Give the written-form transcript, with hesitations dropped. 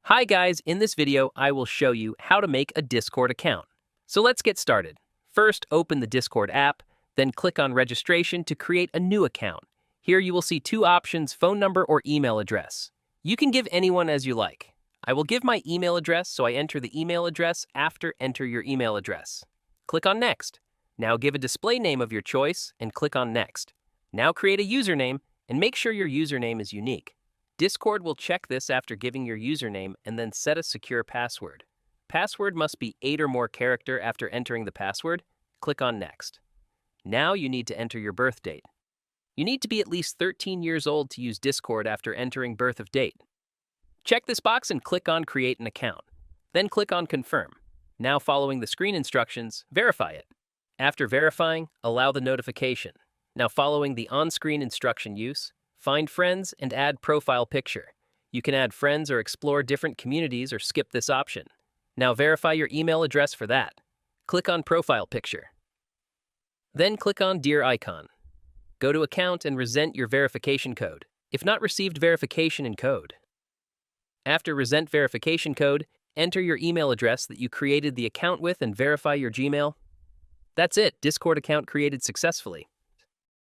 Hi guys, in this video I will show you how to make a Discord account. So let's get started. First, open the Discord app, then click on registration to create a new account. Here you will see two options, phone number or email address. You can give anyone as you like. I will give my email address, so I enter the email address after enter your email address. Click on next. Now give a display name of your choice and click on next. Now create a username and make sure your username is unique. Discord will check this after giving your username and then set a secure password. Password must be 8 or more character after entering the password. Click on Next. Now you need to enter your birth date. You need to be at least 13 years old to use Discord after entering birth of date. Check this box and click on Create an account. Then click on Confirm. Now following the screen instructions, verify it. After verifying, allow the notification. Now following the on-screen instruction use, find friends and add profile picture. You can add friends or explore different communities or skip this option. Now verify your email address for that. Click on profile picture. Then click on Dear icon. Go to account and resent your verification code. If not received verification in code. After resent verification code, enter your email address that you created the account with and verify your Gmail. That's it, Discord account created successfully.